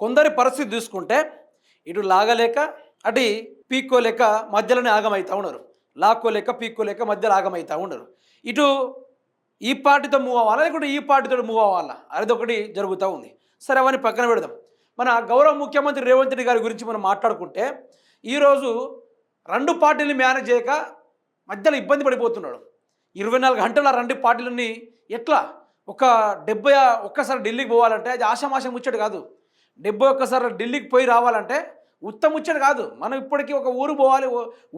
కొందరి పరిస్థితి చూసుకుంటే ఇటు లాగలేక అటు పీక్కోలేక మధ్యలోనే ఆగమవుతూ ఉన్నారు. లాక్కోలేక పీక్కోలేక మధ్యలో ఆగమవుతూ ఉన్నారు. ఇటు ఈ పార్టీతో మూవ్ అవ్వాలా లేకుంటే ఈ పార్టీతో మూవ్ అవ్వాలా అనేది ఒకటి జరుగుతూ ఉంది. సరే అవన్నీ పక్కన పెడదాం. మన గౌరవ ముఖ్యమంత్రి రేవంత్ రెడ్డి గారి గురించి మనం మాట్లాడుకుంటే ఈరోజు 2 పార్టీలు మేనేజ్ చేయక మధ్యలో ఇబ్బంది పడిపోతున్నాడు. 24 గంటల 2 పార్టీలని ఎట్లా ఒక 70 ఒక్కసారి ఢిల్లీకి పోవాలంటే అది ఆషామాష ముచ్చట కాదు. 71 ఢిల్లీకి పోయి రావాలంటే ఉత్తమ ముచ్చట కాదు. మనం ఇప్పటికీ ఒక ఊరు పోవాలి,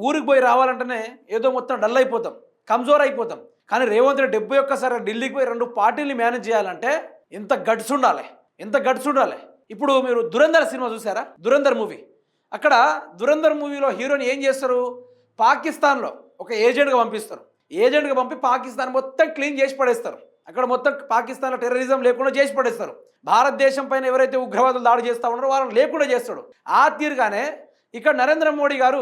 ఊరికి పోయి రావాలంటేనే ఏదో మొత్తం డల్ అయిపోతాం, కమ్జోర్ అయిపోతాం. కానీ రేవంత్ రెడ్డి 71 ఢిల్లీకి పోయి 2 పార్టీలు మేనేజ్ చేయాలంటే ఎంత గట్స్ ఉండాలి, ఎంత గట్స్ ఉండాలి. ఇప్పుడు మీరు దురంధర్ సినిమా చూసారా? దురంధర్ మూవీ. అక్కడ దురంధర్ మూవీలో హీరోని ఏం చేస్తారు, పాకిస్తాన్లో ఒక ఏజెంట్గా పంపిస్తారు. ఏజెంట్గా పంపి పాకిస్తాన్ మొత్తం క్లీన్ చేసి పడేస్తారు. అక్కడ మొత్తం పాకిస్తాన్లో టెర్రరిజం లేకుండా చేసి పడేస్తారు. భారతదేశం పైన ఎవరైతే ఉగ్రవాదులు దాడి చేస్తూ ఉన్నారో వాళ్ళని లేకుండా చేస్తాడు. ఆ తీరుగానే ఇక్కడ నరేంద్ర మోడీ గారు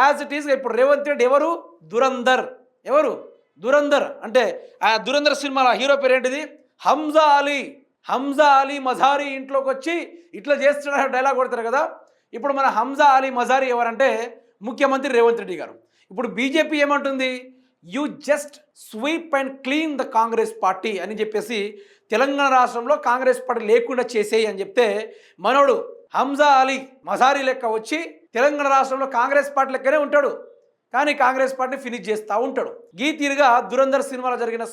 యాజ్ ఇట్ ఈస్గా ఇప్పుడు రేవంత్ రెడ్డి ఎవరు దురంధర్, ఎవరు దురంధర్ అంటే ఆ దురంధర్ సినిమాలో హీరో పేరు ఏంటిది? హంజా అలీ. హంజా అలీ మజారీ ఇంట్లోకి వచ్చి ఇట్లా చేస్తున్న డైలాగ్ కొడతారు కదా. ఇప్పుడు మన హంజా అలీ మజారీ ఎవరంటే ముఖ్యమంత్రి రేవంత్ రెడ్డి గారు. ఇప్పుడు బీజేపీ ఏమంటుంది, you just sweep and clean the Congress party అని చెప్పేసి తెలంగాణ రాష్ట్రంలో కాంగ్రెస్ పార్టీ లేకుండా చేసేయి అని చెప్తే మనోడు హంజా అలీ మజారీ లెక్క వచ్చి తెలంగాణ రాష్ట్రంలో కాంగ్రెస్ పార్టీ లెక్కనే ఉంటాడు, కానీ కాంగ్రెస్ పార్టీని ఫినిష్ చేస్తూ ఉంటాడు. గీ తీరుగా దురంధర్ సినిమాలో జరిగిన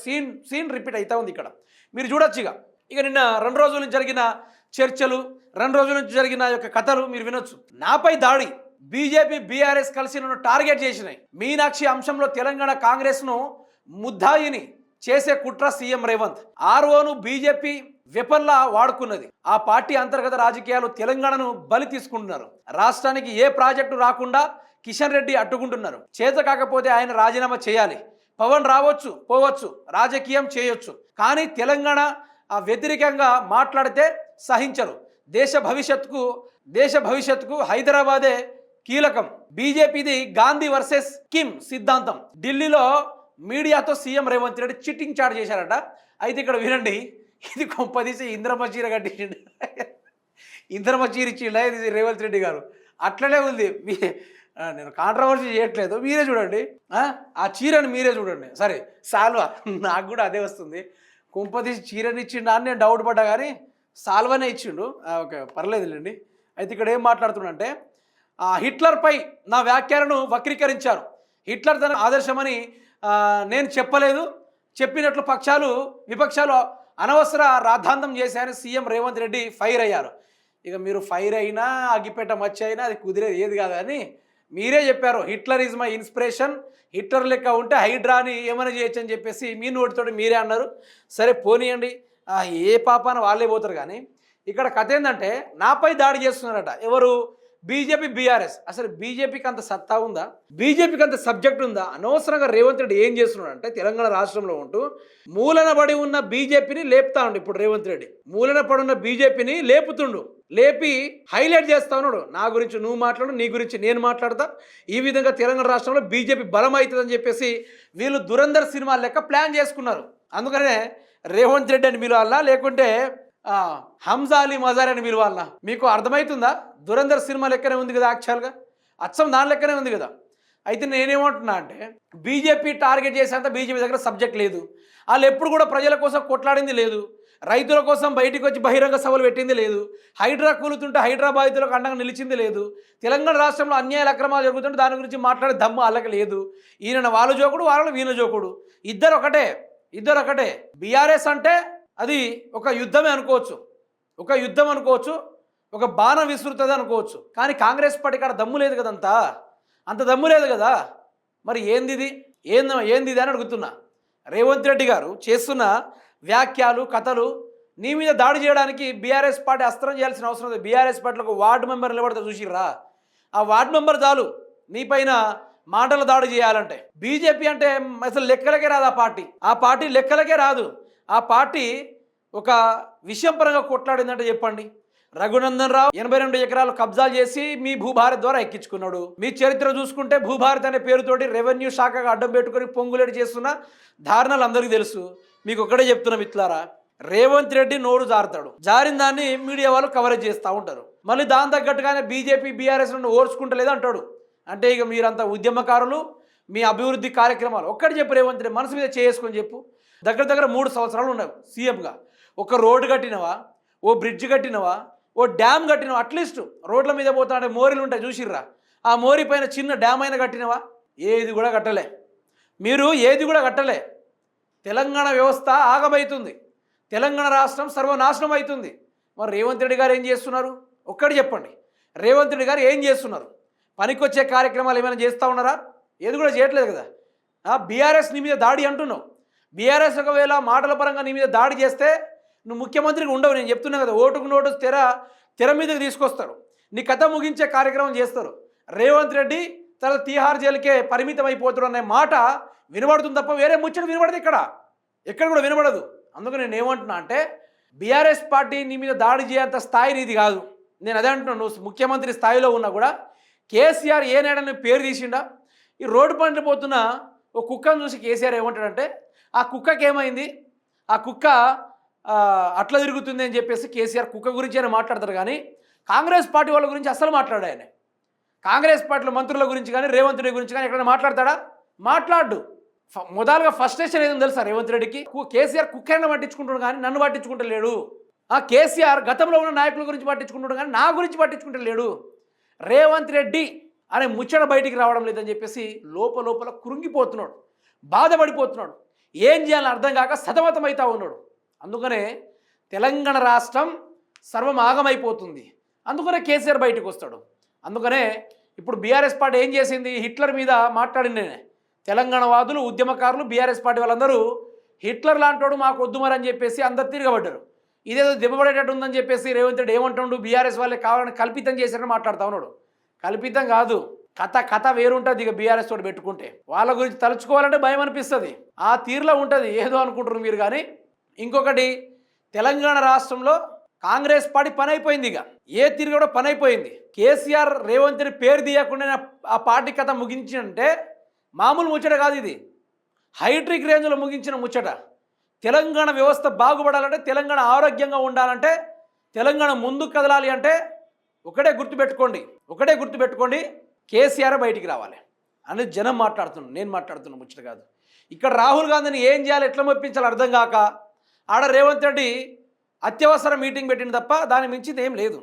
సీన్ రిపీట్ అవుతా ఉంది ఇక్కడ. మీరు చూడొచ్చు. ఇక నిన్న 2 రోజుల నుంచి జరిగిన చర్చలు, 2 రోజుల నుంచి జరిగిన యొక్క కథలు మీరు వినొచ్చు. నాపై దాడి, బీజేపీ బీఆర్ఎస్ కలిసి నన్ను టార్గెట్ చేసినాయి, మీనాక్షి అంశంలో తెలంగాణ కాంగ్రెస్ను ముద్దాయిని చేసే కుట్ర సీఎం రేవంత్, ఆర్ఓను బీజేపీ వెపన్లా వాడుకున్నది, ఆ పార్టీ అంతర్గత రాజకీయాలు తెలంగాణను బలి తీసుకుంటున్నారు, రాష్ట్రానికి ఏ ప్రాజెక్టు రాకుండా కిషన్ రెడ్డి అడ్డుకుంటున్నారు, చేత కాకపోతే ఆయన రాజీనామా చేయాలి, పవన్ రావచ్చు పోవచ్చు రాజకీయం చేయొచ్చు, కానీ తెలంగాణ వ్యతిరేకంగా మాట్లాడితే సహించరు, దేశ భవిష్యత్తుకు హైదరాబాదే కీలకం, బీజేపీది గాంధీ వర్సెస్ కిమ్ సిద్ధాంతం, ఢిల్లీలో మీడియాతో సీఎం రేవంత్ రెడ్డి చిట్టింగ్ చాట్ చేశారట. అయితే ఇక్కడ వినండి, ఇది కొంపదీసి ఇంద్రమ్మ చీర కట్టించండి, ఇంద్రమ్మ చీర ఇచ్చిండ ఇది రేవంత్ రెడ్డి గారు. అట్లనే ఉంది. నేను కాంట్రవర్సీ చేయట్లేదు, మీరే చూడండి, ఆ చీరని మీరే చూడండి. సరే సాల్వా, నాకు కూడా అదే వస్తుంది, కొంపదీసి చీరని ఇచ్చిండు అని నేను డౌట్ పడ్డా, కానీ సాల్వానే ఇచ్చిండు. ఓకే పర్లేదులేండి. అయితే ఇక్కడ ఏం మాట్లాడుతున్నాడంటే, హిట్లర్పై నా వ్యాఖ్యలను వక్రీకరించారు, హిట్లర్ తన ఆదర్శమని నేను చెప్పలేదు, చెప్పినట్లు విపక్షాలు అనవసర రాద్ధాంతం చేశారని సీఎం రేవంత్ రెడ్డి ఫైర్ అయ్యారు. ఇక మీరు ఫైర్ అయినా అగ్గిపేట మచ్చ అయినా అది కుదిరేది ఏది కాదని మీరే చెప్పారు, Hitler is my inspiration, Hitler లెక్క ఉంటే హైడ్రాని ఏమైనా చేయొచ్చు అని చెప్పేసి మీ నోటితోటి మీరే అన్నారు. సరే పోనీయండి, ఏ పాపాన వాళ్ళే పోతారు. కానీ ఇక్కడ కథ ఏంటంటే నాపై దాడి చేస్తున్నారట ఎవరు? BJP BRS. అసలు బీజేపీకి అంత సత్తా ఉందా? బీజేపీకి అంత సబ్జెక్ట్ ఉందా? అనవసరంగా రేవంత్ రెడ్డి ఏం చేస్తున్నాడు అంటే తెలంగాణ రాష్ట్రంలో ఉంటూ మూలన పడి ఉన్న బీజేపీని లేపుతా ఉండు. ఇప్పుడు రేవంత్ రెడ్డి మూలన పడి ఉన్న బీజేపీని లేపుతుండు, లేపి హైలైట్ చేస్తా ఉన్నాడు. నా గురించి నువ్వు మాట్లాడు, నీ గురించి నేను మాట్లాడతా, ఈ విధంగా తెలంగాణ రాష్ట్రంలో బీజేపీ బలం అవుతుందని చెప్పేసి వీళ్ళు దురంధర్ సినిమా లెక్క ప్లాన్ చేసుకున్నారు. అందుకనే రేవంత్ రెడ్డి అని పిలవాలా లేకుంటే హంజా అలీ మజార్ అని పిలవాలనా? మీకు అర్థమవుతుందా? దురంధర్ సినిమా లెక్కనే ఉంది కదా, యాక్చువల్గా అచ్చం దాని లెక్కనే ఉంది కదా. అయితే నేనేమంటున్నా అంటే బీజేపీ టార్గెట్ చేసేంత బీజేపీ దగ్గర సబ్జెక్ట్ లేదు, వాళ్ళు ఎప్పుడు కూడా ప్రజల కోసం కొట్లాడింది లేదు, రైతుల కోసం బయటికి వచ్చి బహిరంగ సభలు పెట్టింది లేదు, హైడ్రా కూలుతుంటే హైదరాబాద్లకు అండగా నిలిచింది లేదు, తెలంగాణ రాష్ట్రంలో అన్యాయాల అక్రమాలు జరుగుతుంటే దాని గురించి మాట్లాడే దమ్ము వాళ్ళకి లేదు. ఈయన వాళ్ళ జోకుడు, వాళ్ళ వీణ జోకుడు, ఇద్దరు ఒకటే. బీఆర్ఎస్ అంటే అది ఒక యుద్ధమే అనుకోవచ్చు, ఒక బాణ విస్తృతది అనుకోవచ్చు. కానీ కాంగ్రెస్ పార్టీ కాడ దమ్ము లేదు కదంతా, అంత దమ్ము లేదు కదా. మరి ఏంది ఇది అని అడుగుతున్నా. రేవంత్ రెడ్డి గారు చేస్తున్న వ్యాఖ్యలు కథలు నీ మీద దాడి చేయడానికి బీఆర్ఎస్ పార్టీ అస్త్రం చేయాల్సిన అవసరం లేదు. బీఆర్ఎస్ పార్టీలో ఒక వార్డు మెంబర్ నిలబడితే చూసిర్రా, ఆ వార్డు మెంబర్ చాలు నీ పైన మాటల దాడి చేయాలంటే. బీజేపీ అంటే అసలు లెక్కలకే రాదు, ఆ పార్టీ లెక్కలకే రాదు. ఆ పార్టీ ఒక విషయం పరంగా కొట్లాడిందంటే చెప్పండి. రఘునందన్ రావు 82 ఎకరాలు కబ్జాలు చేసి మీ భూభారత్ ద్వారా ఎక్కించుకున్నాడు. మీ చరిత్ర చూసుకుంటే భూభారత్ అనే పేరుతోటి రెవెన్యూ శాఖగా అడ్డం పెట్టుకొని పొంగులేడు చేస్తున్న దారుణాలు అందరికీ తెలుసు. మీకు ఒక్కడే చెప్తున్నా మిత్రులారా, రేవంత్ రెడ్డి నోరు జారుతాడు, జారిన దాన్ని మీడియా వాళ్ళు కవరేజ్ చేస్తూ ఉంటారు. మళ్ళీ దాని తగ్గట్టుగానే బీజేపీ బీఆర్ఎస్ నుండి ఓర్చుకుంటలేదు అంటాడు. అంటే ఇక మీరంతా ఉద్యమకారులు, మీ అభివృద్ధి కార్యక్రమాలు ఒక్కటి చెప్పు రేవంత్ రెడ్డి, మనసు మీద చేసుకొని చెప్పు. దగ్గర దగ్గర 3 సంవత్సరాలు ఉన్నాయి సీఎంగా. ఒక రోడ్డు కట్టినవా, ఓ బ్రిడ్జ్ కట్టినవా, ఓ డ్యామ్ కట్టినవా? అట్లీస్ట్ రోడ్ల మీద పోతాడే మోరీలు ఉంటాయి చూసిర్రా, ఆ మోరీ పైన చిన్న డ్యామ్ అయినా కట్టినవా? ఏది కూడా కట్టలే. మీరు ఏది కూడా కట్టలే. తెలంగాణ వ్యవస్థ ఆగమవుతుంది, తెలంగాణ రాష్ట్రం సర్వనాశనం అవుతుంది. మరి రేవంత్ రెడ్డి గారు ఏం చేస్తున్నారు? ఒక్కటి చెప్పండి, రేవంత్ రెడ్డి గారు ఏం చేస్తున్నారు? పనికొచ్చే కార్యక్రమాలు ఏమైనా చేస్తూ ఉన్నారా? ఏది కూడా చేయట్లేదు కదా. బీఆర్ఎస్ నీ మీద దాడి అంటున్నావు. బీఆర్ఎస్ ఒకవేళ మాటల పరంగా నీ మీద దాడి చేస్తే నువ్వు ముఖ్యమంత్రిగా ఉండవు. నేను చెప్తున్నా కదా, ఓటుకు నోటు తెర మీదకి తీసుకొస్తారు, నీ కథ ముగించే కార్యక్రమం చేస్తారు. రేవంత్ రెడ్డి తర్వాత తీహార్ జైలుకే పరిమితం అయిపోతాడు అనే మాట వినబడుతుంది తప్ప వేరే ముచ్చట వినబడదు ఎక్కడ కూడా వినబడదు. అందుకు నేను ఏమంటున్నా అంటే, బీఆర్ఎస్ పార్టీ నీ మీద దాడి చేయంత స్థాయి నీది కాదు. నేను అదే అంటున్నాను, నువ్వు ముఖ్యమంత్రి స్థాయిలో ఉన్నా కూడా కేసీఆర్ ఏనాడని పేరు తీసిండా? ఈ రోడ్డు పంట పోతున్న ఒక కుక్కను చూసి కేసీఆర్ ఏమంటాడంటే, ఆ కుక్కకి ఏమైంది, ఆ కుక్క అట్లా తిరుగుతుంది అని చెప్పేసి కేసీఆర్ కుక్క గురించి అయినా మాట్లాడతారు. కానీ కాంగ్రెస్ పార్టీ వాళ్ళ గురించి అసలు మాట్లాడాడు ఆయన. కాంగ్రెస్ పార్టీలో మంత్రుల గురించి కానీ రేవంత్ రెడ్డి గురించి కానీ ఎక్కడైనా మాట్లాడతాడా? మాట్లాడు. మొదలుగా ఫస్ట్రేషన్ ఏదో తెలుసా రేవంత్ రెడ్డికి? కేసీఆర్ కుక్కైనా పట్టించుకుంటాడు కానీ నన్ను పట్టించుకుంటలేడు. కేసీఆర్ గతంలో ఉన్న నాయకుల గురించి పట్టించుకుంటాడు కానీ నా గురించి పట్టించుకుంటలేడు. రేవంత్ రెడ్డి అనే ముచ్చట బయటికి రావడం లేదని చెప్పేసి లోపల కృంగిపోతున్నాడు, బాధపడిపోతున్నాడు. ఏం చేయాలని అర్థం కాక సతమతమవుతా ఉన్నాడు. అందుకనే తెలంగాణ రాష్ట్రం సర్వం ఆగమైపోతుంది. అందుకనే కేసీఆర్ బయటకు వస్తాడు. అందుకనే ఇప్పుడు బీఆర్ఎస్ పార్టీ ఏం చేసింది? హిట్లర్ మీద మాట్లాడింది. తెలంగాణ వాదులు, ఉద్యమకారులు, బీఆర్ఎస్ పార్టీ వాళ్ళందరూ హిట్లర్ లాంటోడు మాకు వద్దు మరి అని చెప్పేసి అందరు తిరగబడ్డారు. ఇదేదో దెబ్బపడేటట్టు ఉందని చెప్పేసి రేవంత్ రెడ్డి ఏమంటాడు? బీఆర్ఎస్ వాళ్ళే కావాలని కల్పితం చేశారని మాట్లాడుతూ ఉన్నాడు. కల్పితం కాదు, కథ వేరుంటుంది. ఇక బీఆర్ఎస్ తోటి పెట్టుకుంటే వాళ్ళ గురించి తలుచుకోవాలంటే భయం అనిపిస్తుంది. ఆ తీరులో ఉంటుంది. ఏదో అనుకుంటారు మీరు. కానీ ఇంకొకటి, తెలంగాణ రాష్ట్రంలో కాంగ్రెస్ పార్టీ పని అయిపోయింది. ఇక ఏ తీరు కూడా పని అయిపోయింది. కేసీఆర్ రేవంత్ రెడ్డి పేరు తీయకుండా ఆ పార్టీ కథ ముగించిందంటే మామూలు ముచ్చట కాదు. ఇది హైట్రిక్ రేంజ్లో ముగించిన ముచ్చట. తెలంగాణ వ్యవస్థ బాగుపడాలంటే, తెలంగాణ ఆరోగ్యంగా ఉండాలంటే, తెలంగాణ ముందుకు కదలాలి అంటే ఒకటే గుర్తుపెట్టుకోండి, కేసీఆర్ బయటికి రావాలి అనేది జనం మాట్లాడుతున్నాను, నేను మాట్లాడుతున్నా ముచ్చట కాదు. ఇక్కడ రాహుల్ గాంధీని ఏం చేయాలి, ఎట్లా మెప్పించాలి అర్థం కాక ఆడ రేవంత్ రెడ్డి అత్యవసర మీటింగ్ పెట్టింది తప్ప దాని మించింది ఏం లేదు.